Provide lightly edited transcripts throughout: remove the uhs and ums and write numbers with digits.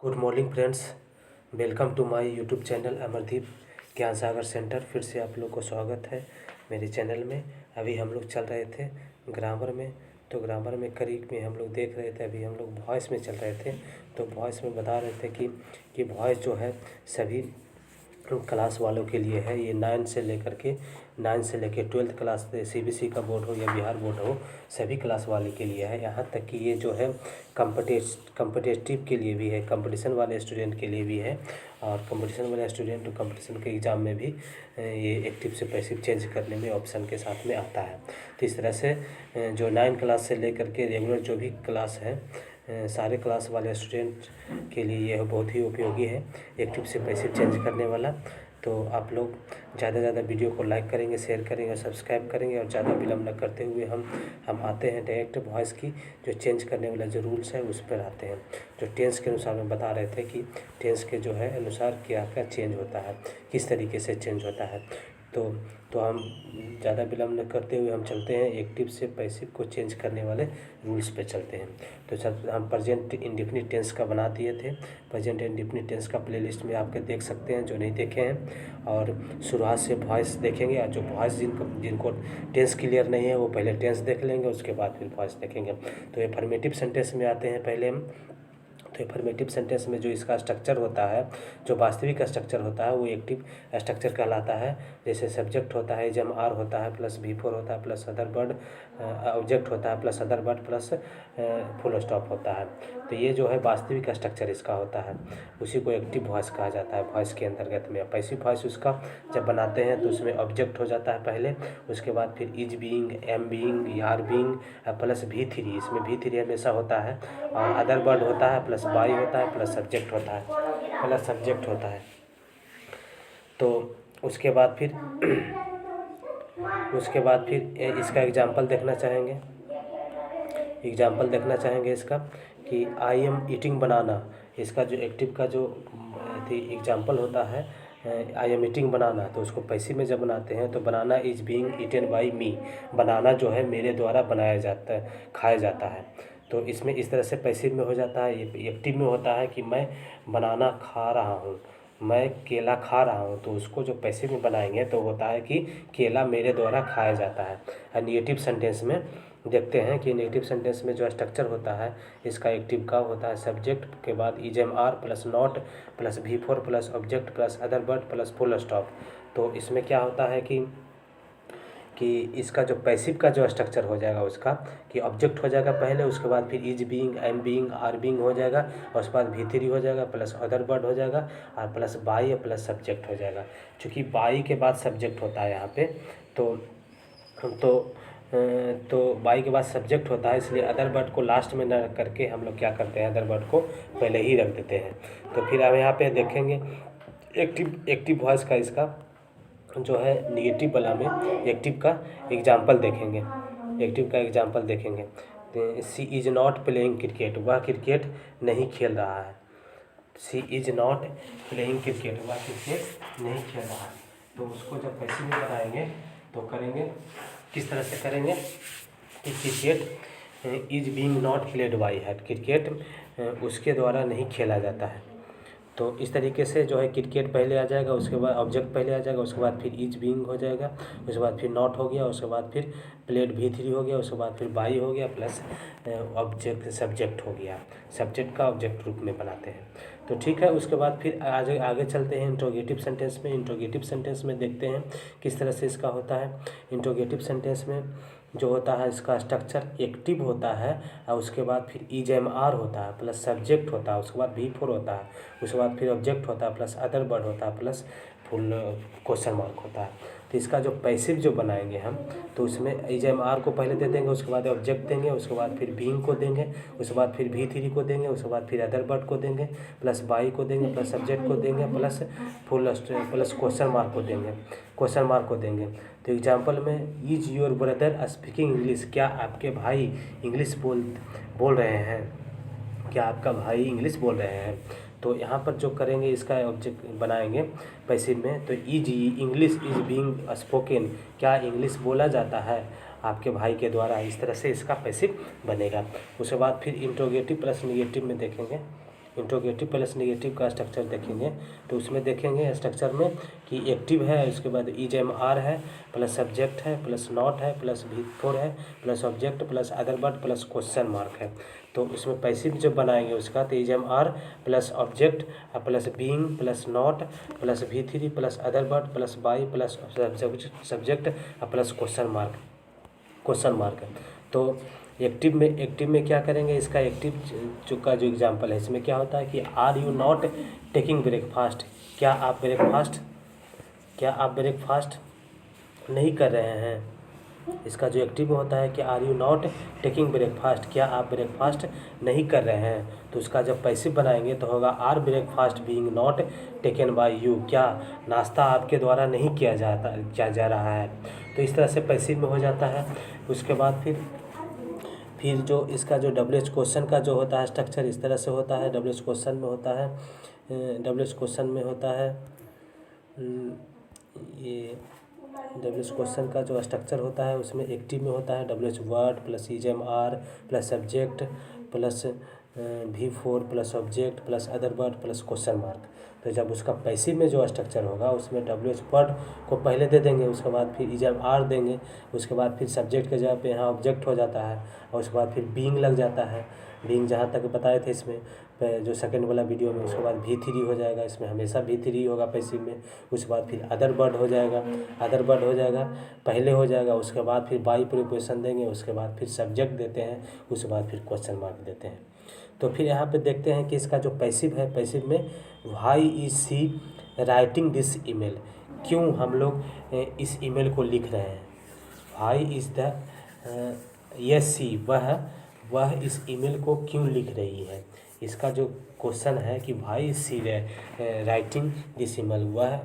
Good morning friends, welcome to my YouTube channel Amardeep Gyan Sagar centre. फिर से आप लोग को स्वागत है मेरे चैनल में। अभी हम लोग चल रहे थे ग्रामर में, तो ग्रामर में करीब में हम लोग देख रहे थे। अभी हम लोग वॉइस में चल रहे थे, तो वॉइस में बता रहे थे कि वॉइस जो है सभी क्लास वालों के लिए है। ये 9 से लेकर 12th क्लास, सीबीएसई का बोर्ड हो या बिहार बोर्ड हो, सभी क्लास वाले के लिए है। यहाँ तक कि ये जो है कम्पिटिटिव के लिए भी है, कंपटीशन वाले स्टूडेंट के लिए भी है। और कंपटीशन वाले स्टूडेंट कंपटीशन के एग्ज़ाम में भी ये एक्टिव से पैसिव चेंज करने में ऑप्शन के साथ में आता है। तो इस तरह से जो 9 क्लास से लेकर के रेगुलर जो भी क्लास है, सारे क्लास वाले स्टूडेंट के लिए यह बहुत ही उपयोगी है, एक्टिव से पैसिव चेंज करने वाला। तो आप लोग ज़्यादा से ज़्यादा वीडियो को लाइक करेंगे, शेयर करेंगे, सब्सक्राइब करेंगे। और ज़्यादा विलम्ब न करते हुए हम आते हैं डायरेक्ट वॉइस की जो चेंज करने वाला जो रूल्स है उस पर आते हैं। जो टेंस के अनुसार में बता रहे थे कि टेंस के जो है अनुसार क्या क्या चेंज होता है, किस तरीके से चेंज होता है। तो हम ज़्यादा विलम्ब न करते हुए हम चलते हैं एक्टिव से पैसिव को चेंज करने वाले रूल्स पे चलते हैं। तो सब हम प्रेजेंट इंडेफिनिट टेंस का बना दिए थे। प्रेजेंट इंडेफिनिट टेंस का प्लेलिस्ट में आपके देख सकते हैं जो नहीं देखे हैं। और शुरुआत से वॉइस देखेंगे, और जो वॉइस जिनको टेंस क्लियर नहीं है वो पहले टेंस देख लेंगे, उसके बाद फिर वॉइस देखेंगे। तो एफर्मेटिव सेंटेंस में आते हैं पहले हम। तो एफर्मेटिव सेंटेंस में जो इसका स्ट्रक्चर होता है, जो वास्तविक स्ट्रक्चर होता है, वो एक्टिव स्ट्रक्चर कहलाता है। जैसे सब्जेक्ट होता है, जम आर होता है, प्लस V4 होता है, प्लस अदर वर्ड, ऑब्जेक्ट होता है, plus other word, plus full stop होता है। तो ये जो है वास्तविक स्ट्रक्चर इसका होता है, उसी को एक्टिव वॉइस कहा जाता है। वॉइस के अंतर्गत में पैसिव वॉइस उसका जब बनाते हैं तो उसमें ऑब्जेक्ट हो जाता है पहले, उसके बाद फिर is being, am being, are being, plus V3। इसमें V3 हमेशा होता है, और अदर वर्ड होता है, प्लस बाई होता है, प्लस सब्जेक्ट होता है, प्लस सब्जेक्ट होता है। तो उसके बाद फिर इसका एग्जाम्पल देखना चाहेंगे इसका कि आई एम ईटिंग बनाना। इसका जो एक्टिव का जो एग्जाम्पल होता है आई एम ईटिंग बनाना, तो उसको पैसिव में जब बनाते हैं तो बनाना इज बीइंग ईटन बाई मी। बनाना जो है मेरे द्वारा बनाया जाता है, खाया जाता है। तो इसमें इस तरह से पैसिव में हो जाता है। एक्टिव में होता है कि मैं बनाना खा रहा हूँ, मैं केला खा रहा हूँ। तो उसको जो पैसिव में बनाएंगे तो होता है कि केला मेरे द्वारा खाया जाता है। और नेगेटिव सेंटेंस में देखते हैं कि नेगेटिव सेंटेंस में जो स्ट्रक्चर होता है इसका एक्टिव का होता है सब्जेक्ट के बाद is am are, plus not, plus V4, plus object, plus other word, plus full stop. तो इसमें क्या होता है कि इसका जो पैसिव का जो स्ट्रक्चर हो जाएगा उसका कि ऑब्जेक्ट हो जाएगा पहले, उसके बाद फिर is being, am being, are being हो जाएगा, और उसके बाद V3 हो जाएगा, प्लस अदर वर्ड हो जाएगा, और प्लस बाई, प्लस सब्जेक्ट हो जाएगा। चूँकि बाई के बाद सब्जेक्ट होता है यहाँ पे, तो बाई के बाद सब्जेक्ट होता है, इसलिए अदर वर्ड को लास्ट में न रख करके हम लोग क्या करते हैं, अदर वर्ड को पहले ही रख देते हैं। तो फिर अब यहाँ पे देखेंगे एक्टिव वॉइस का इसका जो है निगेटिव वाला में एक्टिव का एग्जाम्पल देखेंगे। सी इज नॉट प्लेइंग क्रिकेट, वह क्रिकेट नहीं खेल रहा है। सी इज नॉट प्लेइंग क्रिकेट, वह क्रिकेट नहीं खेल रहा है। तो उसको जब पैसिव में बनाएंगे तो करेंगे किस तरह से करेंगे कि cricket is being not played by है, क्रिकेट उसके द्वारा नहीं खेला जाता है। तो इस तरीके से जो है क्रिकेट पहले आ जाएगा, उसके बाद ऑब्जेक्ट पहले आ जाएगा, उसके बाद फिर इज बीइंग हो जाएगा, उसके बाद फिर नॉट हो गया, उसके बाद फिर प्लेड V3 हो गया, उसके बाद फिर बाई हो गया, प्लस ऑब्जेक्ट सब्जेक्ट हो गया। सब्जेक्ट का ऑब्जेक्ट रूप में बनाते हैं। तो ठीक है, उसके बाद फिर आगे चलते हैं इंट्रोगेटिव सेंटेंस में। इंट्रोगेटिव सेंटेंस में देखते हैं किस तरह से इसका होता है। इंट्रोगेटिव सेंटेंस में जो होता है इसका स्ट्रक्चर एक्टिव होता है, और उसके बाद फिर इज एम आर होता है, प्लस सब्जेक्ट होता है, उसके बाद V4 होता है, उसके बाद फिर ऑब्जेक्ट होता है, प्लस अदर वर्ड होता है, प्लस फुल क्वेश्चन मार्क होता है। तो इसका जो पैसिव जो बनाएंगे हम, तो उसमें इज एम आर को पहले दे देंगे, उसके बाद ऑब्जेक्ट देंगे, उसके बाद फिर बीइंग को देंगे, उसके बाद फिर V3 को देंगे, उसके बाद फिर अदर वर्ड को देंगे, प्लस बाई को देंगे, प्लस सब्जेक्ट को देंगे, प्लस प्लस क्वेश्चन मार्क को देंगे। तो एग्जाम्पल में is your brother speaking English, क्या आपके भाई इंग्लिश बोल रहे हैं, क्या आपका भाई इंग्लिश बोल रहे हैं। तो यहाँ पर जो करेंगे इसका ऑब्जेक्ट बनाएंगे पैसिव में, तो is English is being spoken, क्या इंग्लिश बोला जाता है आपके भाई के द्वारा। इस तरह से इसका पैसिव बनेगा। उसके बाद फिर इंट्रोगेटिव प्लस निगेटिव में देखेंगे इंट्रोगेटिव प्लस नेगेटिव का स्ट्रक्चर देखेंगे तो उसमें देखेंगे स्ट्रक्चर में कि एक्टिव है, उसके बाद इज एम आर है, प्लस सब्जेक्ट है, प्लस नॉट है, प्लस V4 है, plus object, plus other word, plus question mark है। तो इसमें पैसिव जब बनाएंगे उसका तो is am are plus object plus being plus not plus V3 plus other word plus by plus subject plus question mark. तो active में क्या करेंगे, इसका एक्टिव का जो एग्जांपल है इसमें क्या होता है कि are you not taking breakfast, क्या आप ब्रेकफास्ट नहीं कर रहे हैं। इसका जो एक्टिव होता है कि are you not taking breakfast, क्या आप ब्रेकफास्ट नहीं कर रहे हैं। तो उसका जब पैसिव बनाएंगे तो होगा are breakfast being not taken by you, क्या नाश्ता आपके द्वारा नहीं किया जा रहा है। तो इस तरह से पैसिव में हो जाता है। उसके बाद फिर जो इसका जो WH क्वेश्चन का जो होता है स्ट्रक्चर इस तरह से होता है। WH क्वेश्चन में होता है ये WH क्वेश्चन का जो स्ट्रक्चर होता है उसमें एक्टिव में होता है WH word plus is am are plus subject plus V4 plus object plus other word plus question mark. तो जब उसका पैसिव में जो स्ट्रक्चर होगा उसमें WH वर्ड को पहले दे देंगे, उसके बाद फिर इज एम आर देंगे, उसके बाद फिर सब्जेक्ट के जगह पे यहाँ ऑब्जेक्ट हो जाता है और उसके बाद फिर बीइंग लग जाता है। बीइंग जहाँ तक बताए थे इसमें जो सेकंड वाला वीडियो में, उसके बाद V3 हो जाएगा, इसमें हमेशा V3 होगा पैसिव में। उसके बाद फिर अदर वर्ड हो जाएगा, पहले हो जाएगा, उसके बाद फिर बाई प्रीपोजिशन देंगे, उसके बाद फिर सब्जेक्ट देते हैं, उसके बाद फिर क्वेश्चन मार्क देते हैं। तो फिर यहाँ पे देखते हैं कि इसका जो पैसिव है, पैसिव में why is she writing this email, क्यों हम लोग इस ईमेल को लिख रहे हैं। Why is the yes she, वह इस ईमेल को क्यों लिख रही है। इसका जो क्वेश्चन है कि why is she writing this email, वह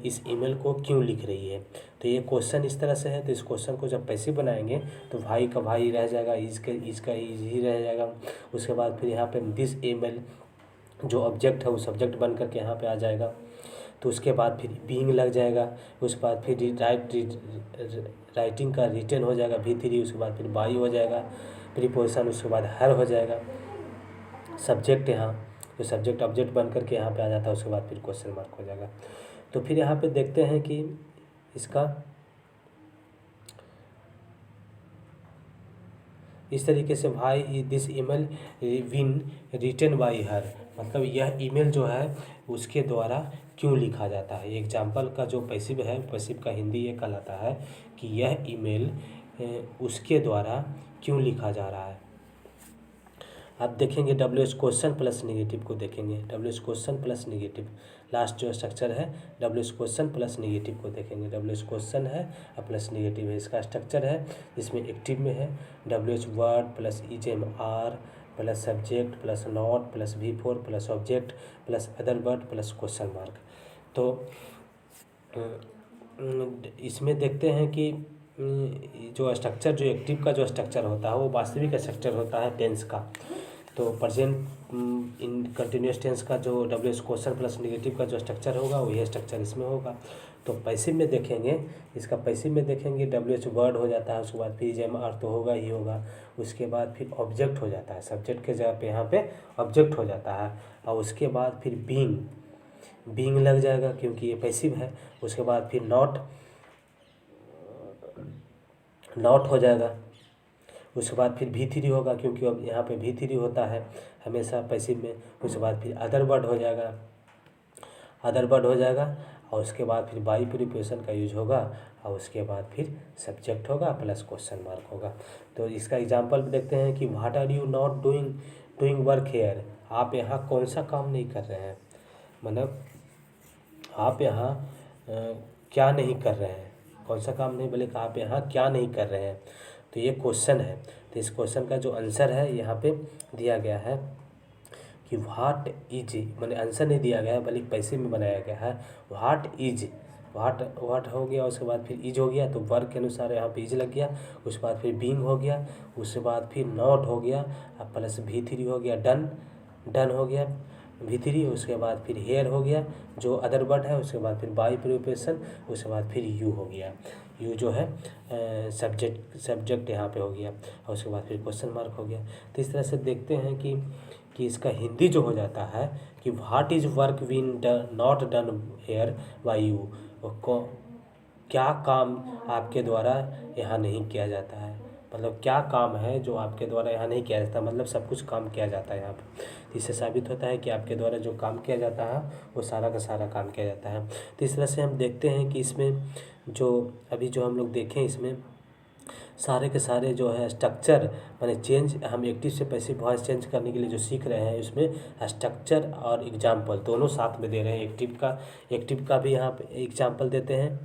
इस ईमेल को क्यों लिख रही है। तो ये क्वेश्चन इस तरह से है। तो इस क्वेश्चन को जब पैसिव बनाएंगे तो भाई का भाई रह जाएगा, इज का इज ही रह जाएगा। उसके बाद फिर यहाँ पे दिस ईमेल जो ऑब्जेक्ट है वो सब्जेक्ट बन करके यहाँ पे आ जाएगा। तो उसके बाद फिर बीइंग लग जाएगा, उसके बाद फिर राइटिंग का रिटन हो जाएगा V3, उसके बाद फिर बाई हो जाएगा प्रीपोजिशन, उसके बाद हर हो जाएगा सब्जेक्ट, यहाँ जो सब्जेक्ट ऑब्जेक्ट बन करके यहाँ पे आ जाता है, उसके बाद फिर क्वेश्चन मार्क हो जाएगा। तो फिर यहाँ पे देखते हैं कि इसका इस तरीके से भाई this email been written by her, मतलब यह ईमेल जो है उसके द्वारा क्यों लिखा जाता है। एग्जाम्पल का जो पैसिव है, पैसिव का हिंदी ये कहलाता है कि यह ईमेल उसके द्वारा क्यों लिखा जा रहा है। आप देखेंगे WH क्वेश्चन प्लस नेगेटिव को देखेंगे, WH question plus negative last जो स्ट्रक्चर है WH क्वेश्चन प्लस नेगेटिव को देखेंगे। WH क्वेश्चन है और प्लस नेगेटिव है, इसका स्ट्रक्चर है। इसमें एक्टिव में है WH word plus is am are plus subject plus not plus V4 plus object plus other word plus question mark. तो इसमें देखते हैं कि जो स्ट्रक्चर जो एक्टिव का जो स्ट्रक्चर होता है वो वास्तविक स्ट्रक्चर होता है टेंस का। तो प्रेजेंट इन कंटिन्यूस टेंस का जो WH क्वेश्चन प्लस नेगेटिव का जो स्ट्रक्चर होगा वो ये स्ट्रक्चर इसमें होगा। तो पैसिव में देखेंगे, इसका पैसिव में देखेंगे WH वर्ड हो जाता है, उसके बाद फिर जेम आर तो होगा ही होगा, उसके बाद फिर ऑब्जेक्ट हो जाता है, सब्जेक्ट के जगह पे यहाँ पे ऑब्जेक्ट हो जाता है, और उसके बाद फिर बीइंग लग जाएगा क्योंकि ये पैसिव है। उसके बाद फिर नॉट हो जाएगा, उसके बाद फिर V3 होगा क्योंकि अब यहाँ पे V3 होता है हमेशा पैसिव में। उसके बाद फिर अदर वर्ड हो जाएगा और उसके बाद फिर बाई प्रीपोजिशन का यूज होगा और उसके बाद फिर सब्जेक्ट होगा प्लस क्वेश्चन मार्क होगा। तो इसका एग्जांपल देखते हैं कि what are you not doing work here, आप यहाँ कौन सा काम नहीं कर रहे हैं, मतलब आप यहाँ क्या नहीं कर रहे हैं, कौन सा काम नहीं बोले आप यहाँ क्या नहीं कर रहे हैं। तो ये क्वेश्चन है। तो इस क्वेश्चन का जो आंसर है यहाँ पे दिया गया है कि व्हाट इज, मैंने आंसर नहीं दिया गया है बल्कि पैसिव में बनाया गया है। व्हाट हो गया, उसके बाद फिर इज हो गया, तो वर्ग के अनुसार यहाँ पे इज लग गया, उसके बाद फिर बीइंग हो गया, उसके बाद फिर नॉट हो गया प्लस V3 हो गया, डन हो गया V3, उसके बाद फिर हेयर हो गया जो अदर वर्ड है, उसके बाद फिर बाई प्रीपोजिशन, उसके बाद फिर यू हो गया, यू जो है सब्जेक्ट यहाँ पे हो गया, और उसके बाद फिर क्वेश्चन मार्क हो गया। तो इस तरह से देखते हैं कि कि इसका हिंदी जो हो जाता है कि what is work been not done here by you, क्या काम आपके द्वारा यहाँ नहीं किया जाता है, मतलब क्या काम है जो आपके द्वारा यहाँ नहीं किया जाता, मतलब सब कुछ काम किया जाता है यहाँ पे। तो इससे साबित होता है कि आपके द्वारा जो काम किया जाता है वो सारा का सारा काम किया जाता है। तो इस तरह से हम देखते हैं कि इसमें जो अभी जो हम लोग देखें इसमें सारे के सारे जो है स्ट्रक्चर माने चेंज, हम एक्टिव से पैसिव वॉइस चेंज करने के लिए जो सीख रहे हैं इसमें स्ट्रक्चर और एग्जाम्पल दोनों साथ में दे रहे हैं। एक्टिव का भी यहाँ पे एग्जाम्पल देते हैं,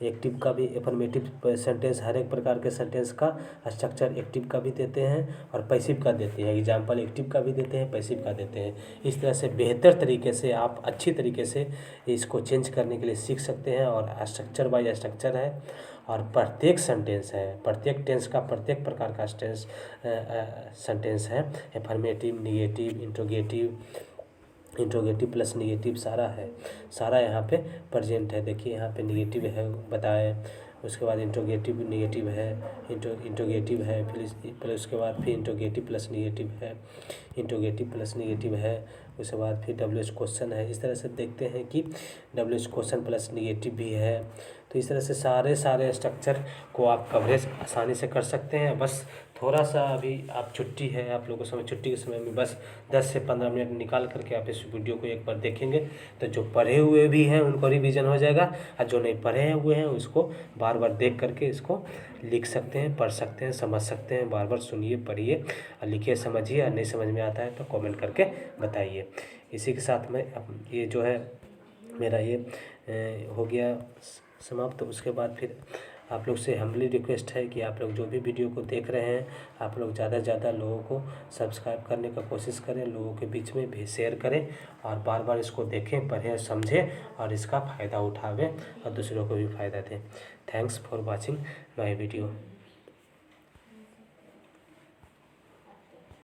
एक्टिव का भी एफर्मेटिव सेंटेंस, हर एक प्रकार के सेंटेंस का स्ट्रक्चर एक्टिव का भी देते हैं और पैसिव का देते हैं। एग्जाम्पल एक्टिव का भी देते हैं, पैसिव का देते हैं। इस तरह से बेहतर तरीके से आप अच्छी तरीके से इसको चेंज करने के लिए सीख सकते हैं। और स्ट्रक्चर बाय स्ट्रक्चर है और प्रत्येक सेंटेंस है, प्रत्येक टेंस का प्रत्येक प्रकार का सेंटेंस है। Affirmative, negative, interrogative plus negative सारा है, सारा यहाँ पे प्रेजेंट है। देखिए यहाँ पे निगेटिव है बताएं, उसके बाद इंट्रोगेटिव निगेटिव है, इंट्रोगेटिव है, फिर उसके बाद फिर इंट्रोगेटिव प्लस निगेटिव है, इंट्रोगेटिव प्लस निगेटिव है, उसके बाद फिर WH क्वेश्चन है। इस तरह से देखते हैं कि WH क्वेश्चन प्लस निगेटिव भी है। तो इस तरह से सारे स्ट्रक्चर को आप कवरेज आसानी से कर सकते हैं। बस थोड़ा सा अभी आप छुट्टी है, आप लोगों को समय छुट्टी के समय में बस 10 से 15 मिनट निकाल करके आप इस वीडियो को एक बार देखेंगे तो जो पढ़े हुए भी हैं उनको रिवीजन हो जाएगा, और जो नहीं पढ़े हुए हैं उसको बार बार देख करके इसको लिख सकते हैं, पढ़ सकते हैं, समझ सकते हैं। बार बार सुनिए, पढ़िए और लिखिए, समझिए। और नहीं समझ में आता है तो कमेंट करके बताइए। इसी के साथ में ये जो है मेरा ये हो गया समाप्त। तो उसके बाद फिर आप लोग से हम्बली रिक्वेस्ट है कि आप लोग जो भी वीडियो को देख रहे हैं आप लोग ज़्यादा से ज़्यादा लोगों को सब्सक्राइब करने का कोशिश करें, लोगों के बीच में भी शेयर करें और बार बार इसको देखें, पढ़ें, समझें और इसका फ़ायदा उठावें और दूसरों को भी फ़ायदा दें। Thanks for watching my video.